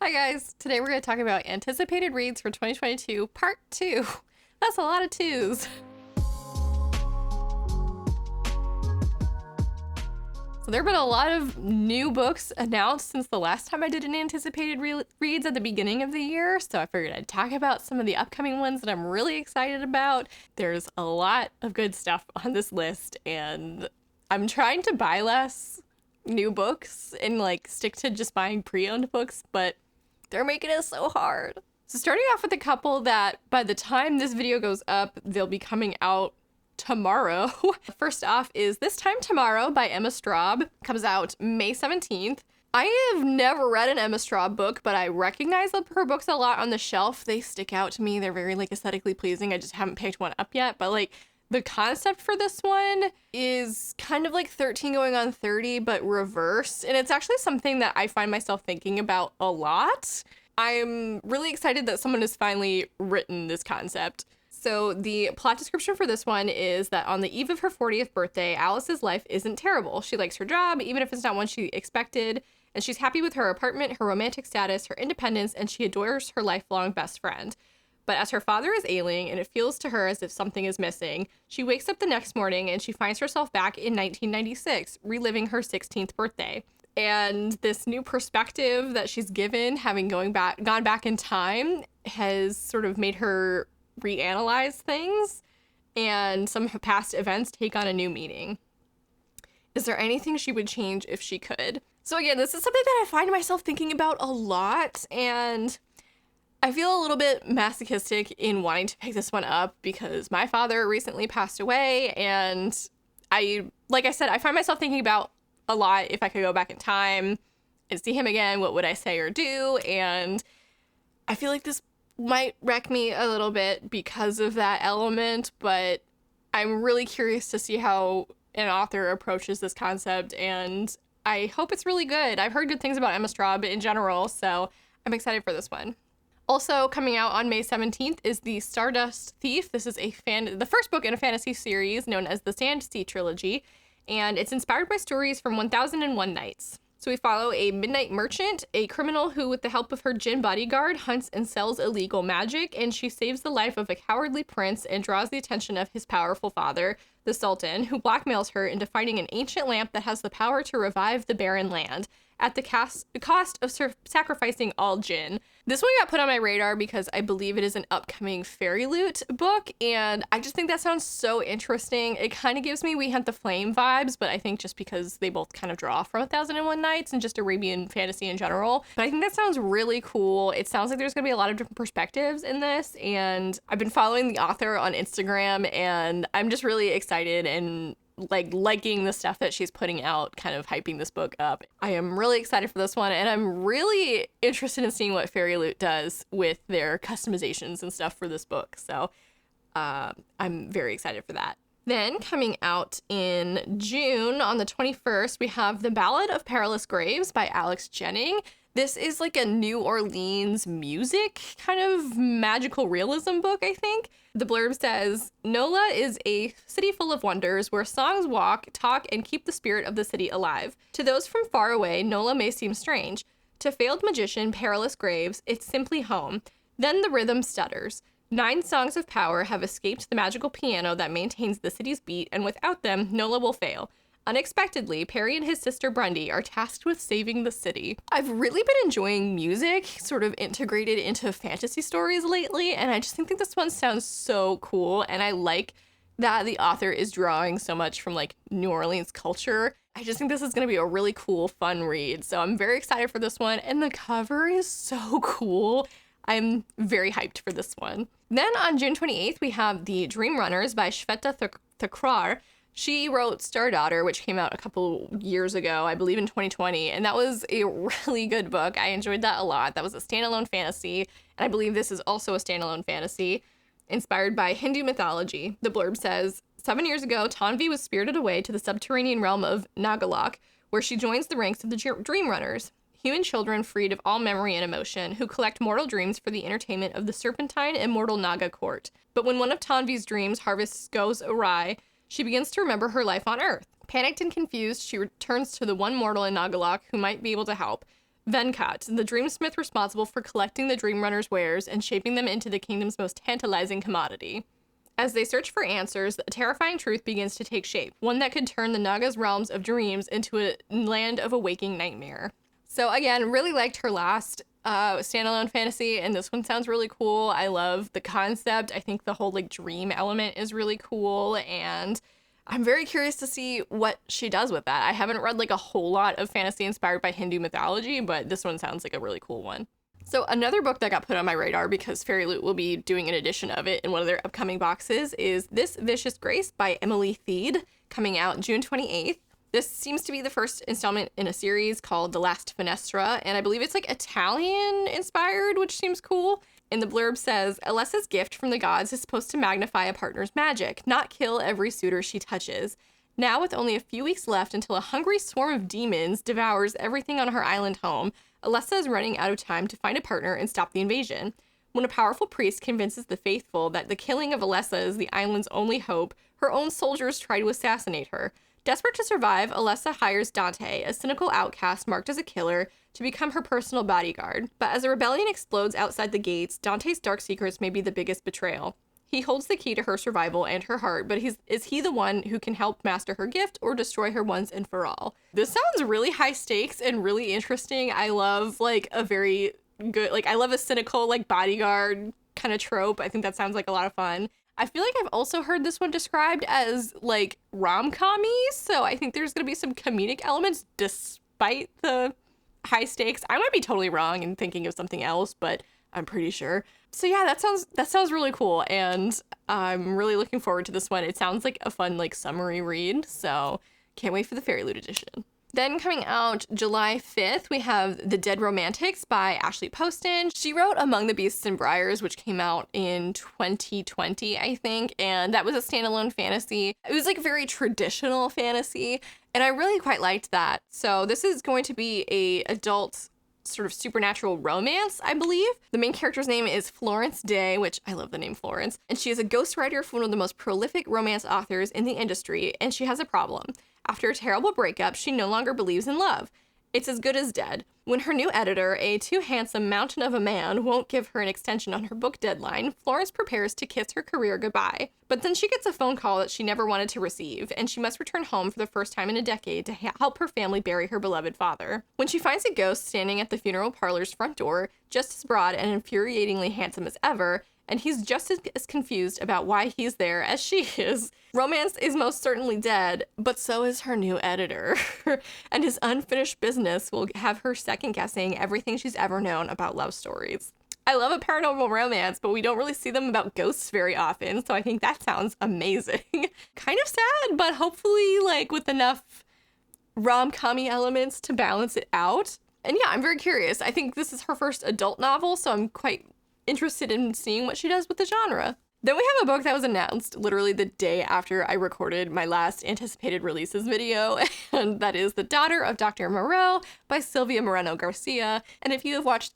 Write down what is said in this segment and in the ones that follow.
Hi guys, today we're going to talk about anticipated reads for 2022, part 2. That's a lot of twos. So there have been a lot of new books announced since the last time I did an anticipated reads at the beginning of the year, so I figured I'd talk about some of the upcoming ones that I'm really excited about. There's a lot of good stuff on this list, and I'm trying to buy less new books and stick to just buying pre-owned books, but they're making it so hard. So starting off with a couple that by the time this video goes up, they'll be coming out tomorrow. First off is This Time Tomorrow by Emma Straub. Comes out May 17th. I have never read an Emma Straub book, but I recognize her books a lot on the shelf. They stick out to me. They're very aesthetically pleasing. I just haven't picked one up yet, but the concept for this one is kind of like 13 going on 30, but reversed. And it's actually something that I find myself thinking about a lot. I'm really excited that someone has finally written this concept. So the plot description for this one is that on the eve of her 40th birthday, Alice's life isn't terrible. She likes her job, even if it's not one she expected, and she's happy with her apartment, her romantic status, her independence, and she adores her lifelong best friend. But as her father is ailing and it feels to her as if something is missing, she wakes up the next morning and she finds herself back in 1996, reliving her 16th birthday. And this new perspective that she's given, having gone back in time, has sort of made her reanalyze things, and some past events take on a new meaning. Is there anything she would change if she could? So again, this is something that I find myself thinking about a lot, and I feel a little bit masochistic in wanting to pick this one up because my father recently passed away, and like I said, I find myself thinking about a lot if I could go back in time and see him again, what would I say or do? And I feel like this might wreck me a little bit because of that element, but I'm really curious to see how an author approaches this concept, and I hope it's really good. I've heard good things about Emma Straub in general, so I'm excited for this one. Also coming out on May 17th is the Stardust Thief. This is the first book in a fantasy series known as the Sand Sea Trilogy, and it's inspired by stories from 1001 Nights. So we follow a midnight merchant, a criminal who, with the help of her djinn bodyguard, hunts and sells illegal magic, and she saves the life of a cowardly prince and draws the attention of his powerful father, the Sultan, who blackmails her into finding an ancient lamp that has the power to revive the barren land, at the cost of sacrificing all djinn. This one got put on my radar because I believe it is an upcoming Fairy Loot book, and I just think that sounds so interesting. It kind of gives me We Hunt the Flame vibes, but I think just because they both kind of draw from 1001 Nights and just Arabian fantasy in general. But I think that sounds really cool. It sounds like there's going to be a lot of different perspectives in this, and I've been following the author on Instagram, and I'm just really excited and liking the stuff that she's putting out, kind of hyping this book up. I am really excited for this one, and I'm really interested in seeing what Fairy Loot does with their customizations and stuff for this book. So I'm very excited for that. Then coming out in June on the 21st, we have The Ballad of Perilous Graves by Alex Jennings. This is a New Orleans music kind of magical realism book, I think. The blurb says, Nola is a city full of wonders where songs walk, talk, and keep the spirit of the city alive. To those from far away, Nola may seem strange. To failed magician Perilous Graves, it's simply home. Then the rhythm stutters. 9 songs of power have escaped the magical piano that maintains the city's beat, and without them, Nola will fail. Unexpectedly, Perry and his sister Brundy are tasked with saving the city. I've really been enjoying music sort of integrated into fantasy stories lately, and I just think that this one sounds so cool, and I like that the author is drawing so much from New Orleans culture. I just think this is going to be a really cool, fun read, so I'm very excited for this one, and the cover is so cool. I'm very hyped for this one. Then on June 28th, we have The Dream Runners by Shweta Thakrar. She wrote Star Daughter, which came out a couple years ago, I believe in 2020, and that was a really good book. I enjoyed that a lot. That was a standalone fantasy, and I believe this is also a standalone fantasy, inspired by Hindu mythology. The blurb says, 7 years ago, Tanvi was spirited away to the subterranean realm of Nagalok, where she joins the ranks of the Dream Runners, human children freed of all memory and emotion, who collect mortal dreams for the entertainment of the serpentine and mortal Naga court. But when one of Tanvi's dreams harvests goes awry, she begins to remember her life on Earth. Panicked and confused, she returns to the one mortal in Nagalok who might be able to help. Venkat, the dreamsmith responsible for collecting the Dream Runner's wares and shaping them into the kingdom's most tantalizing commodity. As they search for answers, a terrifying truth begins to take shape, one that could turn the Naga's realms of dreams into a land of a waking nightmare. So again, really liked her last standalone fantasy, and this one sounds really cool. I love the concept. I think the whole like dream element is really cool, and I'm very curious to see what she does with that. I haven't read like a whole lot of fantasy inspired by Hindu mythology, but this one sounds like a really cool one. So another book that got put on my radar because Fairy Loot will be doing an edition of it in one of their upcoming boxes is This Vicious Grace by Emily Theed, coming out June 28th. This seems to be the first installment in a series called The Last Finestra, and I believe it's like Italian inspired, which seems cool. And the blurb says, Alessa's gift from the gods is supposed to magnify a partner's magic, not kill every suitor she touches. Now, with only a few weeks left until a hungry swarm of demons devours everything on her island home, Alessa is running out of time to find a partner and stop the invasion. When a powerful priest convinces the faithful that the killing of Alessa is the island's only hope, her own soldiers try to assassinate her. Desperate to survive, Alessa hires Dante, a cynical outcast marked as a killer, to become her personal bodyguard. But as a rebellion explodes outside the gates, Dante's dark secrets may be the biggest betrayal. He holds the key to her survival and her heart, but is he the one who can help master her gift or destroy her once and for all? This sounds really high stakes and really interesting. I love like a very good, like I love a cynical like bodyguard kind of trope. I think that sounds like a lot of fun. I feel like I've also heard this one described as like rom-com-y, so I think there's gonna be some comedic elements despite the high stakes. I might be totally wrong and thinking of something else, but I'm pretty sure. So yeah, that sounds really cool, and I'm really looking forward to this one. It sounds like a fun like summary read, so can't wait for the Fairy Loot edition. Then coming out July 5th, we have The Dead Romantics by Ashley Poston. She wrote Among the Beasts and Briars, which came out in 2020, I think, and that was a standalone fantasy. It was like very traditional fantasy, and I really quite liked that. So this is going to be a adult sort of supernatural romance, I believe. The main character's name is Florence Day, which I love the name Florence, and she is a ghostwriter for one of the most prolific romance authors in the industry, and she has a problem. After a terrible breakup, she no longer believes in love. It's as good as dead. When her new editor, a too handsome mountain of a man, won't give her an extension on her book deadline, Florence prepares to kiss her career goodbye. But then she gets a phone call that she never wanted to receive, and she must return home for the first time in a decade to help her family bury her beloved father. When she finds a ghost standing at the funeral parlor's front door, just as broad and infuriatingly handsome as ever, and he's just as confused about why he's there as she is. Romance is most certainly dead, but so is her new editor. And his unfinished business will have her second-guessing everything she's ever known about love stories. I love a paranormal romance, but we don't really see them about ghosts very often, so I think that sounds amazing. Kind of sad, but hopefully like with enough rom-com-y elements to balance it out. And yeah, I'm very curious. I think this is her first adult novel, so I'm quite interested in seeing what she does with the genre. Then we have a book that was announced literally the day after I recorded my last anticipated releases video, and that is The Daughter of Dr. Moreau by Sylvia Moreno Garcia. And if you have watched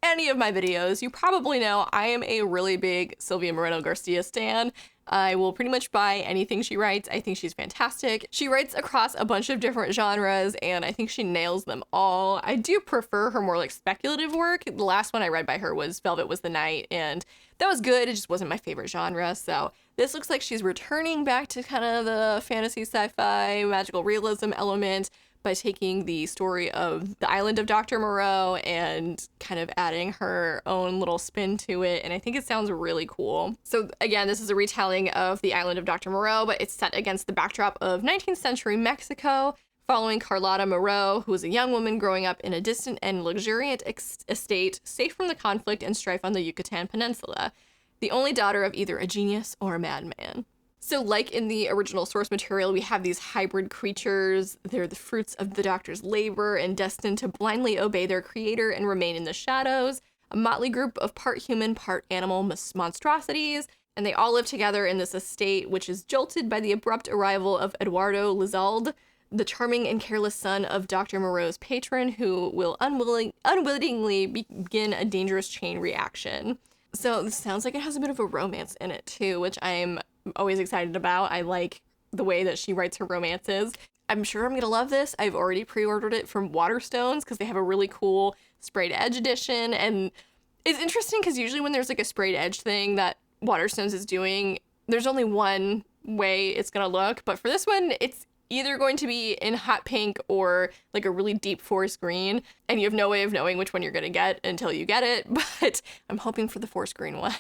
any of my videos, you probably know I am a really big Sylvia Moreno Garcia stan. I will pretty much buy anything she writes. I think she's fantastic. She writes across a bunch of different genres, and I think she nails them all. I do prefer her more like speculative work. The last one I read by her was Velvet Was the Night, and that was good. It just wasn't my favorite genre. So this looks like she's returning back to kind of the fantasy, sci-fi, magical realism element by taking the story of the island of Dr. Moreau and kind of adding her own little spin to it. And I think it sounds really cool. So again, this is a retelling of the island of Dr. Moreau, but it's set against the backdrop of 19th century Mexico, following Carlotta Moreau, who was a young woman growing up in a distant and luxuriant estate, safe from the conflict and strife on the Yucatan Peninsula, the only daughter of either a genius or a madman. So like in the original source material, we have these hybrid creatures. They're the fruits of the doctor's labor and destined to blindly obey their creator and remain in the shadows. A motley group of part human, part animal monstrosities. And they all live together in this estate, which is jolted by the abrupt arrival of Eduardo Lizalde, the charming and careless son of Dr. Moreau's patron, who will unwittingly begin a dangerous chain reaction. So this sounds like it has a bit of a romance in it too, which I'm always excited about. I like the way that she writes her romances. I'm sure I'm gonna love this. I've already pre-ordered it from Waterstones because they have a really cool sprayed edge edition. And it's interesting because usually when there's like a sprayed edge thing that Waterstones is doing, there's only one way it's gonna look. But for this one, it's either going to be in hot pink or like a really deep forest green, and you have no way of knowing which one you're gonna get until you get it, but I'm hoping for the forest green one.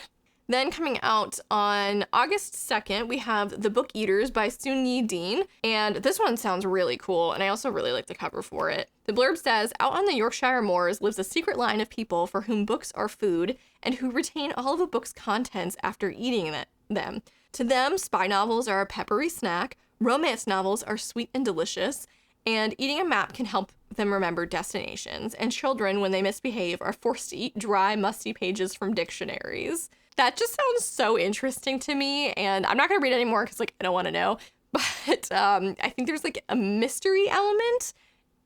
Then coming out on August 2nd, we have The Book Eaters by Sun Yi Dean, and this one sounds really cool, and I also really like the cover for it. The blurb says, out on the Yorkshire moors lives a secret line of people for whom books are food, and who retain all of a book's contents after eating them. To them, spy novels are a peppery snack, romance novels are sweet and delicious, and eating a map can help them remember destinations, and children, when they misbehave, are forced to eat dry, musty pages from dictionaries. That just sounds so interesting to me, and I'm not going to read anymore because, like, I don't want to know, but I think there's, like, a mystery element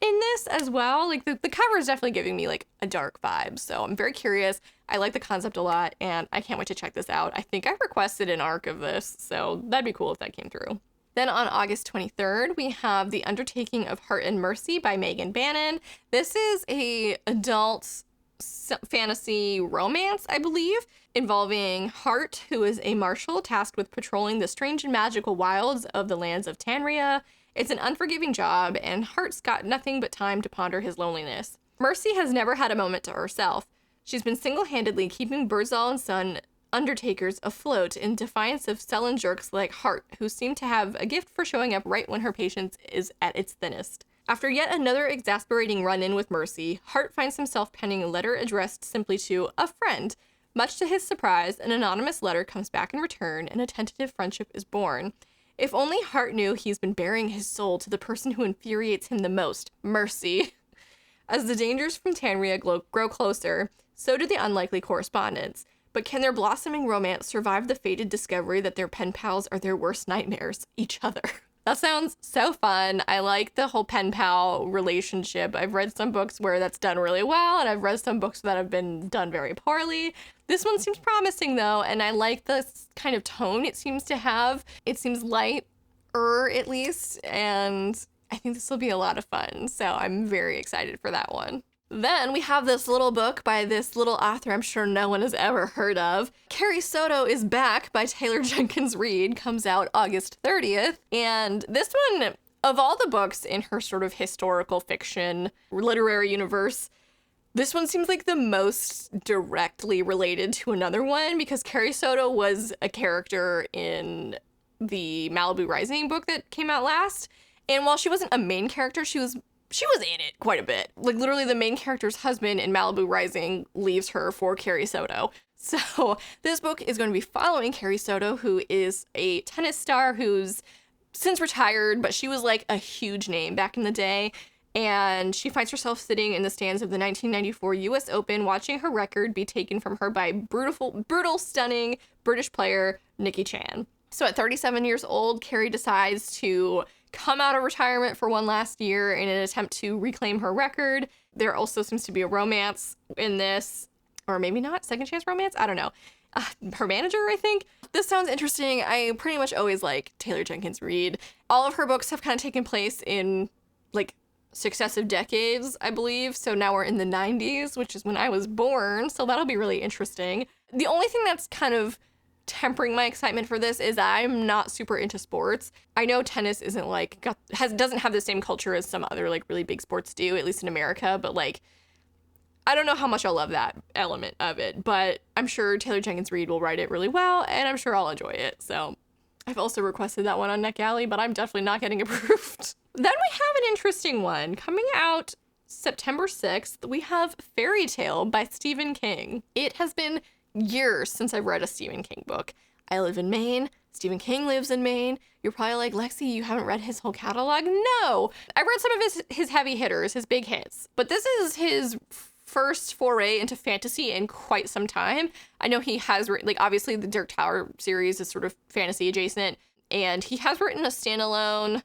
in this as well. Like, the cover is definitely giving me, like, a dark vibe, so I'm very curious. I like the concept a lot, and I can't wait to check this out. I think I requested an arc of this, so that'd be cool if that came through. Then on August 23rd, we have The Undertaking of Heart and Mercy by Megan Bannon. This is a adult fantasy romance, I believe, involving Hart, who is a marshal tasked with patrolling the strange and magical wilds of the lands of Tanria. It's an unforgiving job, and Hart's got nothing but time to ponder his loneliness. Mercy has never had a moment to herself. She's been single-handedly keeping Birdsall & Son undertakers afloat in defiance of sullen jerks like Hart, who seem to have a gift for showing up right when her patience is at its thinnest. After yet another exasperating run-in with Mercy, Hart finds himself penning a letter addressed simply to a friend. Much to his surprise, an anonymous letter comes back in return, and a tentative friendship is born. If only Hart knew he's been bearing his soul to the person who infuriates him the most, Mercy. As the dangers from Tanria grow closer, so do the unlikely correspondence. But can their blossoming romance survive the fated discovery that their pen pals are their worst nightmares, each other? That sounds so fun. I like the whole pen pal relationship. I've read some books where that's done really well, and I've read some books that have been done very poorly. This one seems promising, though, and I like the kind of tone it seems to have. It seems lighter, at least, and I think this will be a lot of fun, so I'm very excited for that one. Then we have this little book by this little author I'm sure no one has ever heard of. Carrie Soto is Back by Taylor Jenkins Reid comes out August 30th. And this one, of all the books in her sort of historical fiction literary universe, this one seems like the most directly related to another one because Carrie Soto was a character in the Malibu Rising book that came out last. And while she wasn't a main character, she was in it quite a bit. Like, literally, the main character's husband in Malibu Rising leaves her for Carrie Soto. So this book is going to be following Carrie Soto, who is a tennis star who's since retired, but she was, like, a huge name back in the day. And she finds herself sitting in the stands of the 1994 U.S. Open, watching her record be taken from her by brutal, stunning British player Nikki Chan. So at 37 years old, Carrie decides to come out of retirement for one last year in an attempt to reclaim her record. There also seems to be a romance in this, or maybe not, second chance romance? I don't know. Her manager, I think. This sounds interesting. I pretty much always like Taylor Jenkins Reid. All of her books have kind of taken place in, like, successive decades, I believe. So now we're in the 90s, which is when I was born. So that'll be really interesting. The only thing that's kind of tempering my excitement for this is I'm not super into sports. I know tennis isn't like doesn't have the same culture as some other like really big sports do, at least in America, but like I don't know how much I'll love that element of it, but I'm sure Taylor Jenkins Reid will write it really well, and I'm sure I'll enjoy it. So I've also requested that one on NetGalley, but I'm definitely not getting approved. Then we have an interesting one coming out September 6th. We have Fairy Tale by Stephen King. It has been years since I've read a Stephen King book. I live in Maine. Stephen King lives in Maine. You're probably like, Lexi, you haven't read his whole catalog? No! I've read some of his heavy hitters, his big hits. But this is his first foray into fantasy in quite some time. I know he has written, like, obviously the Dark Tower series is sort of fantasy adjacent, and he has written a standalone.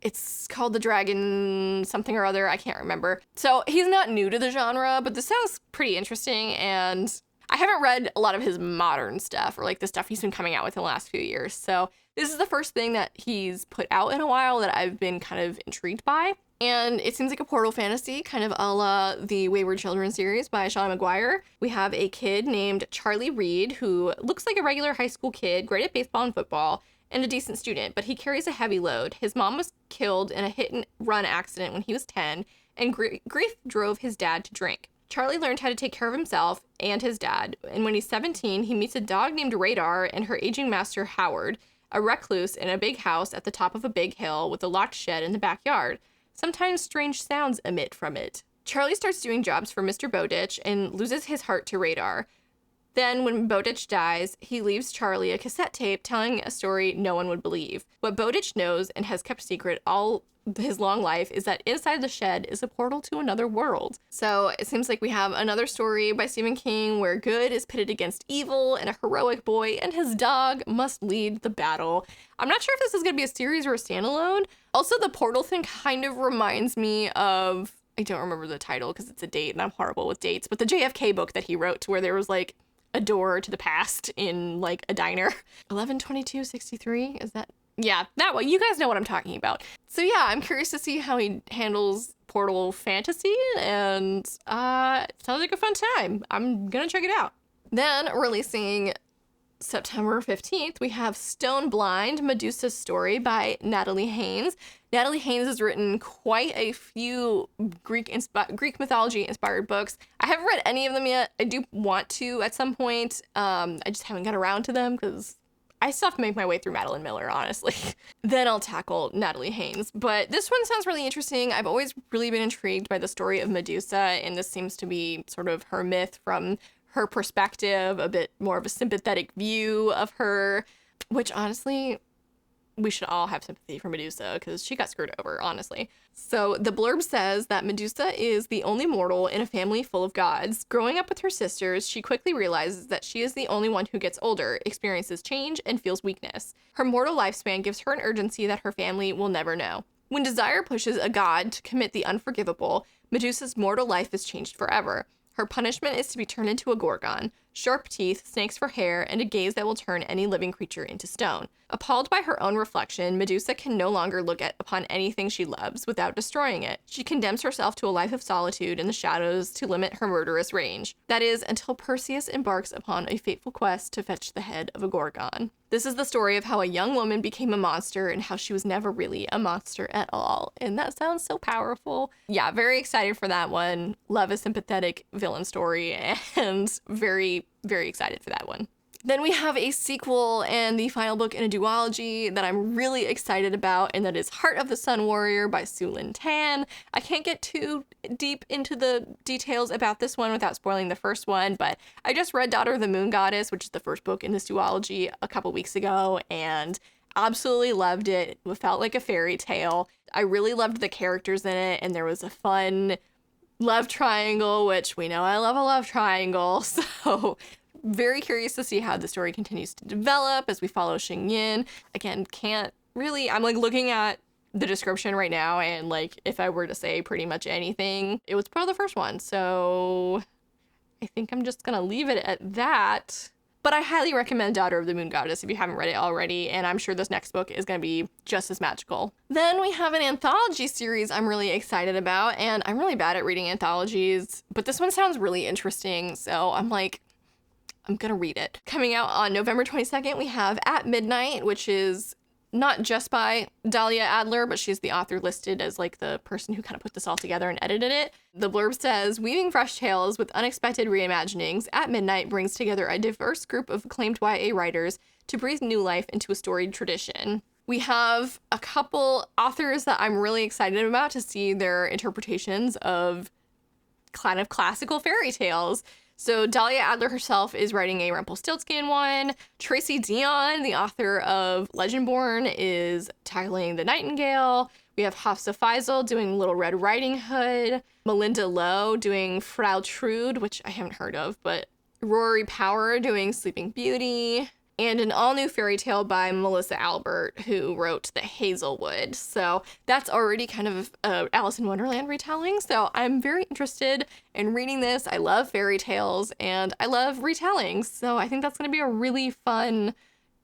It's called The Dragon something or other. I can't remember. So he's not new to the genre, but this sounds pretty interesting, and I haven't read a lot of his modern stuff or like the stuff he's been coming out with in the last few years. So This is the first thing that he's put out in a while that I've been kind of intrigued by. And it seems like a portal fantasy, kind of a la the Wayward Children series by Sean McGuire. We have a kid named Charlie Reed who looks like a regular high school kid, great at baseball and football, and a decent student, but he carries a heavy load. His mom was killed in a hit-and-run accident when he was 10, and grief drove his dad to drink. Charlie learned how to take care of himself and his dad, and when he's 17, he meets a dog named Radar and her aging master, Howard, a recluse in a big house at the top of a big hill with a locked shed in the backyard. Sometimes strange sounds emit from it. Charlie starts doing jobs for Mr. Bowditch and loses his heart to Radar. Then, when Bowditch dies, he leaves Charlie a cassette tape telling a story no one would believe. What Bowditch knows and has kept secret all his long life is that inside the shed is a portal to another world. So it seems like we have another story by Stephen King where good is pitted against evil and a heroic boy and his dog must lead the battle. I'm not sure if this is going to be a series or a standalone. Also, the portal thing kind of reminds me of, I don't remember the title because it's a date and I'm horrible with dates, but the JFK book that he wrote where there was like a door to the past in like a diner. 11/22/63, is that? Yeah, that one. You guys know what I'm talking about. So yeah, I'm curious to see how he handles portal fantasy, and it sounds like a fun time. I'm gonna check it out. Then, releasing September 15th, we have Stone Blind, Medusas Story by Natalie Haynes. Natalie Haynes has written quite a few Greek mythology-inspired books. I haven't read any of them yet. I do want to at some point. I just haven't got around to them because I still have to make my way through Madeline Miller, honestly. Then I'll tackle Natalie Haynes. But this one sounds really interesting. I've always really been intrigued by the story of Medusa, and this seems to be sort of her myth from her perspective, a bit more of a sympathetic view of her, which honestly, we should all have sympathy for Medusa because she got screwed over, honestly. So the blurb says that Medusa is the only mortal in a family full of gods. Growing up with her sisters, she quickly realizes that she is the only one who gets older, experiences change, and feels weakness. Her mortal lifespan gives her an urgency that her family will never know. When desire pushes a god to commit the unforgivable, Medusa's mortal life is changed forever. Her punishment is to be turned into a gorgon, sharp teeth, snakes for hair, and a gaze that will turn any living creature into stone. Appalled by her own reflection, Medusa can no longer look upon anything she loves without destroying it. She condemns herself to a life of solitude in the shadows to limit her murderous range. That is, until Perseus embarks upon a fateful quest to fetch the head of a gorgon. This is the story of how a young woman became a monster and how she was never really a monster at all. And that sounds so powerful. Yeah, very excited for that one. Love a sympathetic villain story and very, very excited for that one. Then we have a sequel and the final book in a duology that I'm really excited about, and that is Heart of the Sun Warrior by Sue Lynn Tan. I can't get too deep into the details about this one without spoiling the first one, but I just read Daughter of the Moon Goddess, which is the first book in this duology, a couple weeks ago, and absolutely loved it. It felt like a fairy tale. I really loved the characters in it, and there was a fun love triangle, which we know I love a love triangle, so very curious to see how the story continues to develop as we follow Xing Yin. Again, can't really, I'm like looking at the description right now, and like if I were to say pretty much anything, it was probably the first one. So I think I'm just gonna leave it at that. But I highly recommend Daughter of the Moon Goddess if you haven't read it already, and I'm sure this next book is going to be just as magical. Then we have an anthology series I'm really excited about, and I'm really bad at reading anthologies, but this one sounds really interesting, so I'm like, I'm gonna read it. Coming out on November 22nd, we have At Midnight, which is not just by Dahlia Adler, but she's the author listed as like the person who kind of put this all together and edited it. The blurb says, weaving fresh tales with unexpected reimaginings, At Midnight brings together a diverse group of acclaimed YA writers to breathe new life into a storied tradition. We have a couple authors that I'm really excited about to see their interpretations of kind of classical fairy tales. So Dahlia Adler herself is writing a Rumpelstiltskin one. Tracy Dion, the author of Legendborn, is tackling The Nightingale. We have Hafsa Faisal doing Little Red Riding Hood. Melinda Lowe doing Frau Trude, which I haven't heard of, but Rory Power doing Sleeping Beauty. And an all-new fairy tale by Melissa Albert, who wrote The Hazelwood. So that's already kind of Alice in Wonderland retelling. So I'm very interested in reading this. I love fairy tales and I love retellings. So I think that's going to be a really fun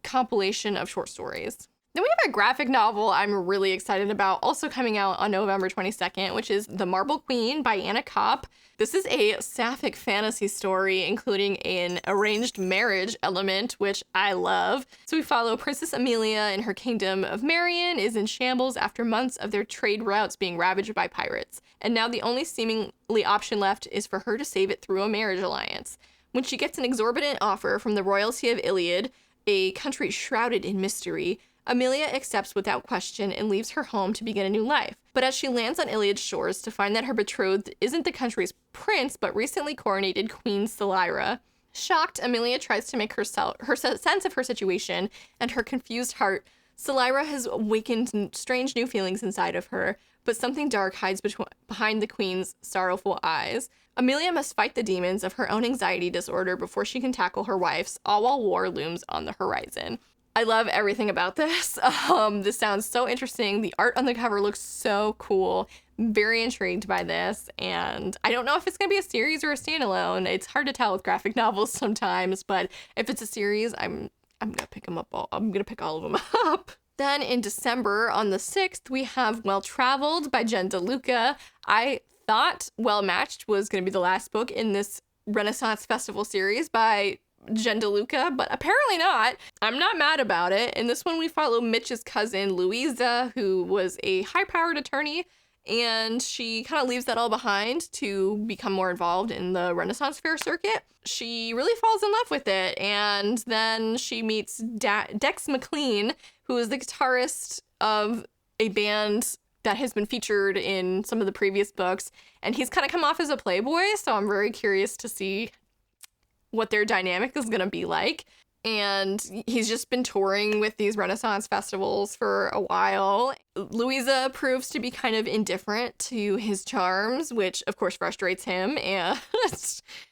compilation of short stories. Then we have a graphic novel I'm really excited about, also coming out on November 22nd, which is The Marble Queen by Anna Kopp. This is a sapphic fantasy story, including an arranged marriage element, which I love. So we follow Princess Amelia and her kingdom of Marion is in shambles after months of their trade routes being ravaged by pirates. And now the only seemingly option left is for her to save it through a marriage alliance. When she gets an exorbitant offer from the royalty of Iliad, a country shrouded in mystery, Amelia accepts without question and leaves her home to begin a new life. But as she lands on Iliad's shores to find that her betrothed isn't the country's prince, but recently coronated Queen Selira, shocked, Amelia tries to make her sense of her situation and her confused heart. Selira has awakened strange new feelings inside of her, but something dark hides behind the queen's sorrowful eyes. Amelia must fight the demons of her own anxiety disorder before she can tackle her wife's, all while war looms on the horizon. I love everything about this. This sounds so interesting. The art on the cover looks so cool. Very intrigued by this, and I don't know if it's gonna be a series or a standalone. It's hard to tell with graphic novels sometimes, but if it's a series, I'm gonna pick them up all. I'm gonna pick all of them up. Then in December on the 6th, we have Well Traveled by Jen DeLuca. I thought Well Matched was gonna be the last book in this Renaissance Festival series by Jen DeLuca, but apparently not. I'm not mad about it. In this one, we follow Mitch's cousin, Louisa, who was a high-powered attorney, and she kind of leaves that all behind to become more involved in the Renaissance Fair circuit. She really falls in love with it, and then she meets Dex McLean, who is the guitarist of a band that has been featured in some of the previous books, and he's kind of come off as a playboy, so I'm very curious to see what their dynamic is going to be like. And he's just been touring with these Renaissance festivals for a while. Louisa proves to be kind of indifferent to his charms, which of course frustrates him and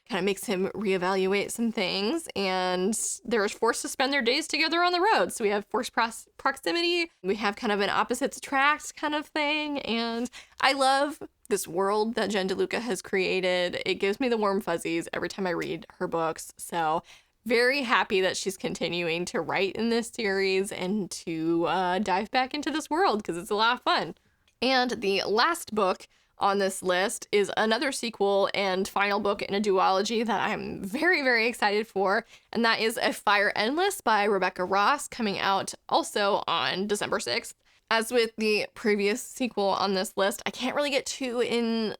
kind of makes him reevaluate some things. And they're forced to spend their days together on the road. So we have forced proximity. We have kind of an opposites attract kind of thing. And I love this world that Jen DeLuca has created. It gives me the warm fuzzies every time I read her books. So very happy that she's continuing to write in this series and to dive back into this world because it's a lot of fun. And the last book on this list is another sequel and final book in a duology that I'm very, very excited for, and that is A Fire Endless by Rebecca Ross, coming out also on December 6th. As with the previous sequel on this list, I can't really get too in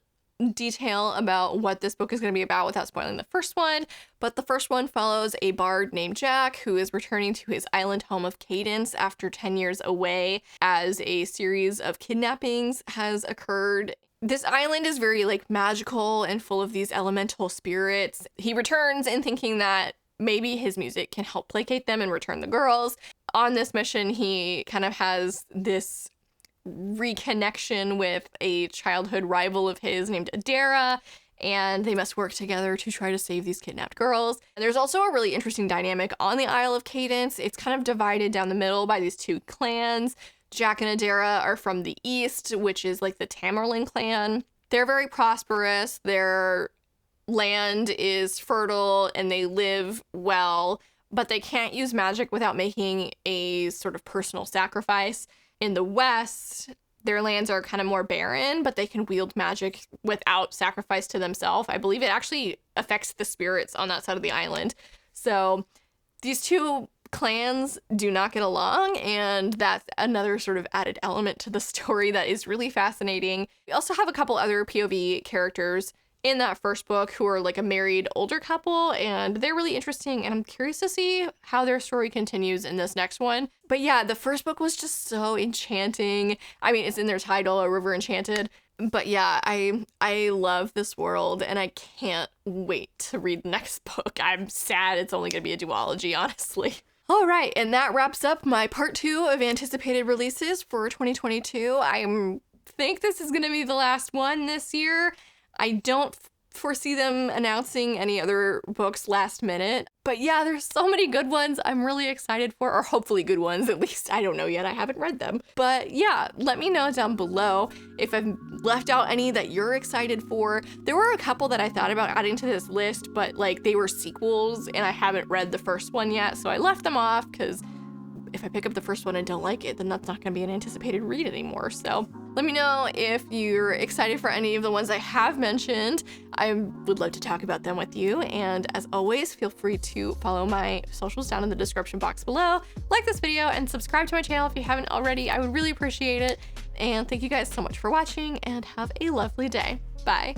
detail about what this book is going to be about without spoiling the first one, but the first one follows a bard named Jack who is returning to his island home of Cadence after 10 years away as a series of kidnappings has occurred. This island is very magical and full of these elemental spirits. He returns in thinking that maybe his music can help placate them and return the girls. On this mission, he kind of has this reconnection with a childhood rival of his named Adara, and they must work together to try to save these kidnapped girls. And there's also a really interesting dynamic on the Isle of Cadence. It's kind of divided down the middle by these two clans. Jack and Adara are from the east, which is the Tamerlane clan. They're very prosperous. Their land is fertile and they live well, but they can't use magic without making a sort of personal sacrifice. In the west, their lands are kind of more barren, but they can wield magic without sacrifice to themselves. I believe it actually affects the spirits on that side of the island. So these two clans do not get along, and that's another sort of added element to the story that is really fascinating. We also have a couple other POV characters in that first book who are a married older couple, and they're really interesting, and I'm curious to see how their story continues in this next one. But yeah, the first book was just so enchanting. I mean, it's in their title, A River Enchanted. But yeah, I love this world, and I can't wait to read the next book. I'm sad it's only going to be a duology, honestly. All right, and that wraps up my part 2 of anticipated releases for 2022. I think this is going to be the last one this year. I don't foresee them announcing any other books last minute. But yeah, there's so many good ones I'm really excited for, or hopefully good ones at least. I don't know yet. I haven't read them. But yeah, let me know down below if I've left out any that you're excited for. There were a couple that I thought about adding to this list, but they were sequels and I haven't read the first one yet. So I left them off because if I pick up the first one and don't like it, then that's not going to be an anticipated read anymore. So let me know if you're excited for any of the ones I have mentioned. I would love to talk about them with you. And as always, feel free to follow my socials down in the description box below, like this video, and subscribe to my channel if you haven't already. I would really appreciate it. And thank you guys so much for watching, and have a lovely day. Bye.